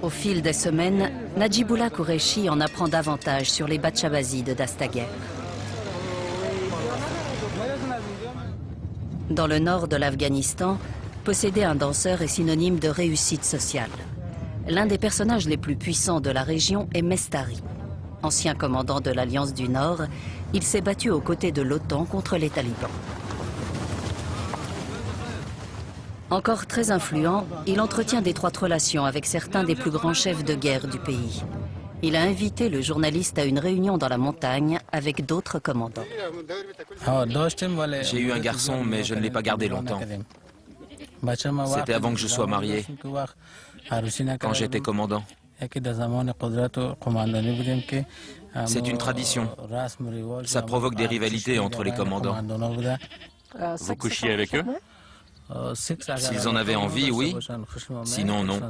Au fil des semaines, Najibullah Qureshi en apprend davantage sur les Bachabazi de Dastaguer. Dans le nord de l'Afghanistan, posséder un danseur est synonyme de réussite sociale. L'un des personnages les plus puissants de la région est Mestari. Ancien commandant de l'Alliance du Nord, il s'est battu aux côtés de l'OTAN contre les talibans. Encore très influent, il entretient d'étroites relations avec certains des plus grands chefs de guerre du pays. Il a invité le journaliste à une réunion dans la montagne avec d'autres commandants. J'ai eu un garçon, mais je ne l'ai pas gardé longtemps. C'était avant que je sois marié, quand j'étais commandant. C'est une tradition. Ça provoque des rivalités entre les commandants. Vous couchiez avec eux? S'ils en avaient envie, oui. Sinon, non.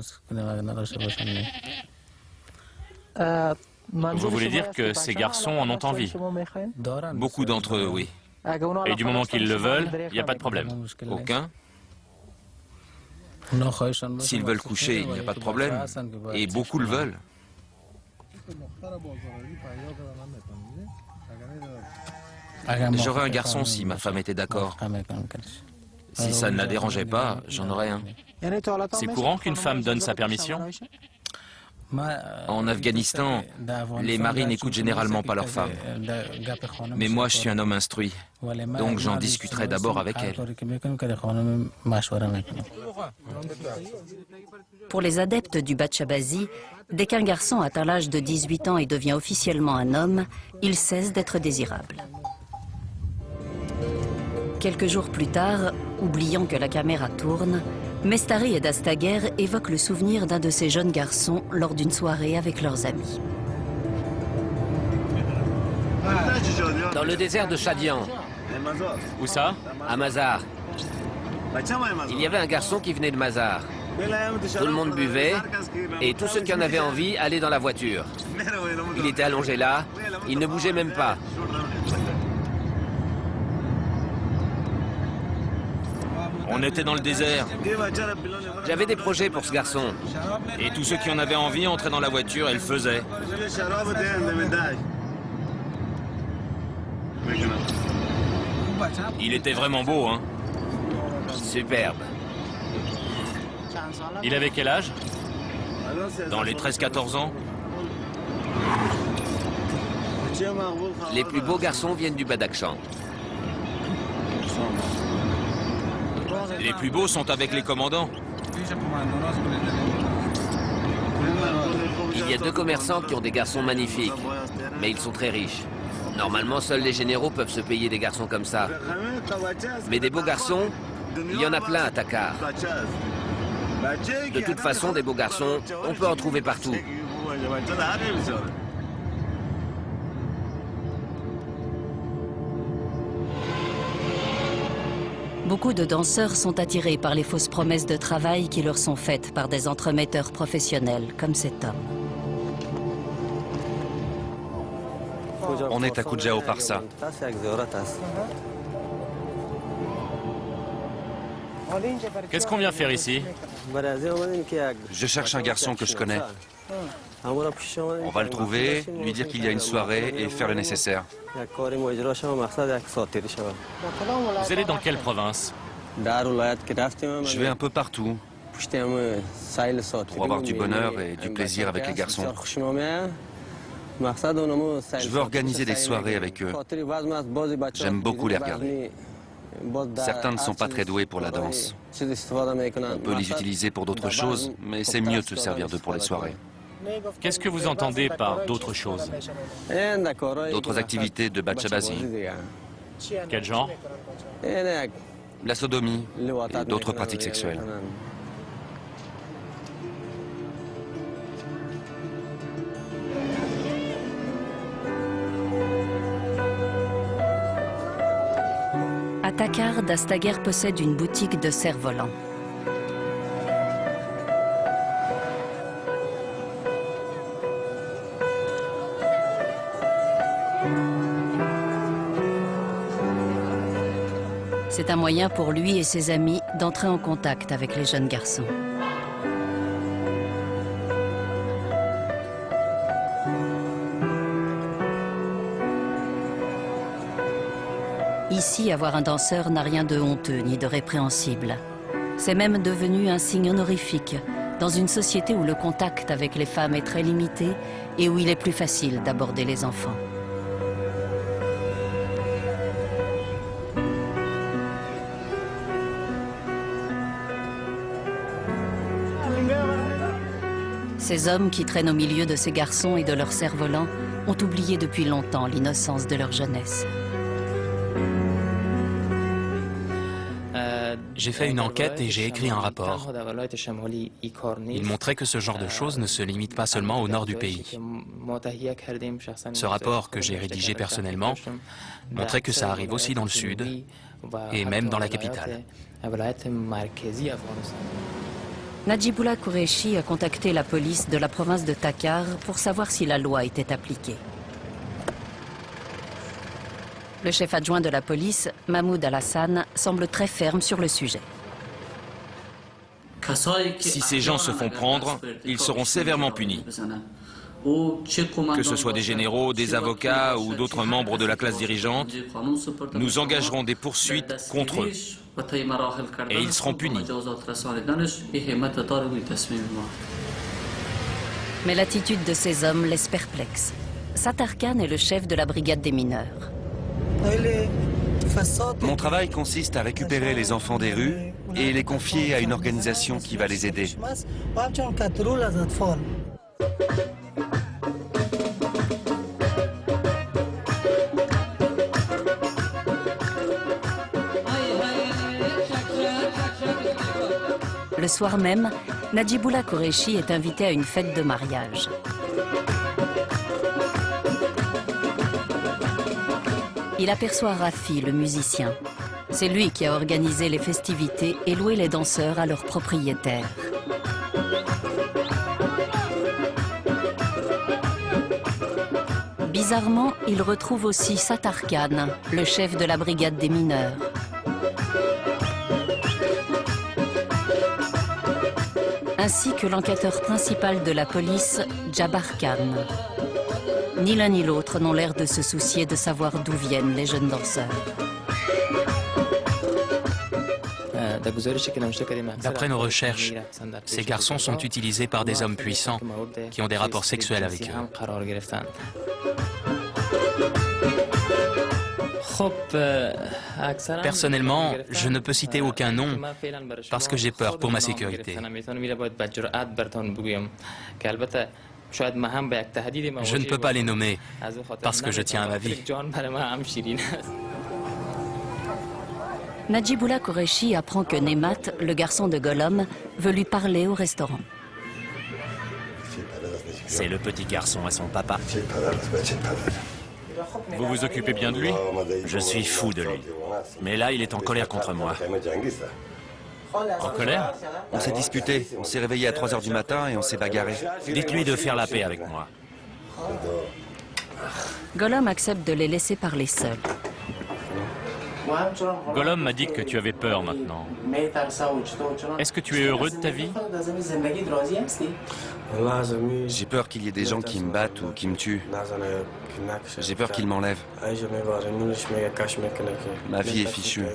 Vous voulez dire que ces garçons en ont envie? Beaucoup d'entre eux, oui. Et du moment qu'ils le veulent, il n'y a pas de problème? Aucun. S'ils veulent coucher, il n'y a pas de problème. Et beaucoup le veulent. J'aurais un garçon si ma femme était d'accord. Si ça ne la dérangeait pas, j'en aurais un. C'est courant qu'une femme donne sa permission? En Afghanistan, les maris n'écoutent généralement pas leurs femmes. Mais moi, je suis un homme instruit. Donc j'en discuterai d'abord avec elle. Pour les adeptes du Bachabazi, dès qu'un garçon atteint l'âge de 18 ans et devient officiellement un homme, il cesse d'être désirable. Quelques jours plus tard, oubliant que la caméra tourne, Mestari et Dastaguer évoquent le souvenir d'un de ces jeunes garçons lors d'une soirée avec leurs amis. Dans le désert de Chadian. Où ça? À Mazar. Il y avait un garçon qui venait de Mazar. Tout le monde buvait et tous ceux qui en avaient envie allaient dans la voiture. Il était allongé là, il ne bougeait même pas. On était dans le désert. J'avais des projets pour ce garçon. Et tous ceux qui en avaient envie entraient dans la voiture et le faisaient. Il était vraiment beau, hein? Superbe. Il avait quel âge? Dans les 13-14 ans. Les plus beaux garçons viennent du Badakhshan. Les plus beaux sont avec les commandants. Il y a 2 commerçants qui ont des garçons magnifiques, mais ils sont très riches. Normalement, seuls les généraux peuvent se payer des garçons comme ça. Mais des beaux garçons, il y en a plein à Takkar. De toute façon, des beaux garçons, on peut en trouver partout. Beaucoup de danseurs sont attirés par les fausses promesses de travail qui leur sont faites par des entremetteurs professionnels, comme cet homme. On est à Kujao Parsa. Qu'est-ce qu'on vient faire ici? Je cherche un garçon que je connais. On va le trouver, lui dire qu'il y a une soirée et faire le nécessaire. Vous allez dans quelle province? Je vais un peu partout pour avoir du bonheur et du plaisir avec les garçons. Je veux organiser des soirées avec eux. J'aime beaucoup les regarder. Certains ne sont pas très doués pour la danse. On peut les utiliser pour d'autres choses, mais c'est mieux de se servir d'eux pour les soirées. Qu'est-ce que vous entendez par d'autres choses? D'autres activités de Bachabazi, Quel genre? la sodomie et d'autres pratiques sexuelles. À Takkar, Dastaguer possède une boutique de cerfs-volants. C'est un moyen pour lui et ses amis d'entrer en contact avec les jeunes garçons. Ici, avoir un danseur n'a rien de honteux ni de répréhensible. C'est même devenu un signe honorifique dans une société où le contact avec les femmes est très limité et où il est plus facile d'aborder les enfants. Ces hommes qui traînent au milieu de ces garçons et de leurs cerfs-volants ont oublié depuis longtemps l'innocence de leur jeunesse. J'ai fait une enquête et j'ai écrit un rapport. Il montrait que ce genre de choses ne se limite pas seulement au nord du pays. Ce rapport que j'ai rédigé personnellement montrait que ça arrive aussi dans le sud et même dans la capitale. Najibullah Qureshi a contacté la police de la province de Takkar pour savoir si la loi était appliquée. Le chef adjoint de la police, Mahmoud Al-Hassan, semble très ferme sur le sujet. Si ces gens se font prendre, ils seront sévèrement punis. Que ce soit des généraux, des avocats ou d'autres membres de la classe dirigeante, nous engagerons des poursuites contre eux. Et ils seront punis. Mais l'attitude de ces hommes laisse perplexe. Sattar Khan est le chef de la brigade des mineurs. Mon travail consiste à récupérer les enfants des rues et les confier à une organisation qui va les aider. Le soir même, Najibullah Qureshi est invité à une fête de mariage. Il aperçoit Rafi, le musicien. C'est lui qui a organisé les festivités et loué les danseurs à leurs propriétaires. Bizarrement, il retrouve aussi Sattar Khan, le chef de la brigade des mineurs. Ainsi que l'enquêteur principal de la police, Jabbar Khan. Ni l'un ni l'autre n'ont l'air de se soucier de savoir d'où viennent les jeunes danseurs. D'après nos recherches, ces garçons sont utilisés par des hommes puissants qui ont des rapports sexuels avec eux. Personnellement, je ne peux citer aucun nom parce que j'ai peur pour ma sécurité. Je ne peux pas les nommer parce que je tiens à ma vie. Najibullah Qureshi apprend que Nemat, le garçon de Golom, veut lui parler au restaurant. C'est le petit garçon à son papa. Vous vous occupez bien de lui? Je suis fou de lui. Mais là, il est en colère contre moi. En colère? On s'est disputé, on s'est réveillé à 3 h du matin et on s'est bagarré. Dites-lui de faire la paix avec moi. Golom accepte de les laisser parler seuls. Golom m'a dit que tu avais peur maintenant. Est-ce que tu es heureux de ta vie? J'ai peur qu'il y ait des gens qui me battent ou qui me tuent. J'ai peur qu'ils m'enlèvent. Ma vie est fichue.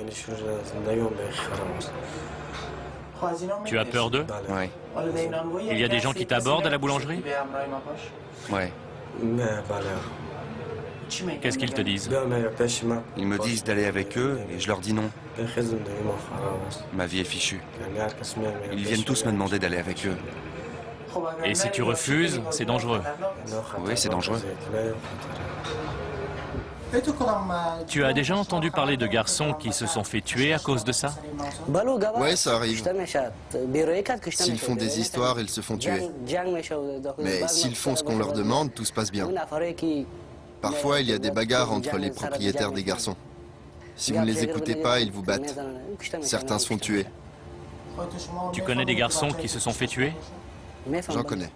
Tu as peur d'eux? Ouais. Il y a des gens qui t'abordent à la boulangerie? Ouais. Qu'est-ce qu'ils te disent? Ils me disent d'aller avec eux et je leur dis non. Ma vie est fichue. Ils viennent tous me demander d'aller avec eux. Et si tu refuses, c'est dangereux. Oui, c'est dangereux. Tu as déjà entendu parler de garçons qui se sont fait tuer à cause de ça? Ouais, ça arrive. S'ils font des histoires, ils se font tuer. Mais s'ils font ce qu'on leur demande, tout se passe bien. Parfois, il y a des bagarres entre les propriétaires des garçons. Si vous ne les écoutez pas, ils vous battent. Certains se font tuer. Tu connais des garçons qui se sont fait tuer? J'en connais.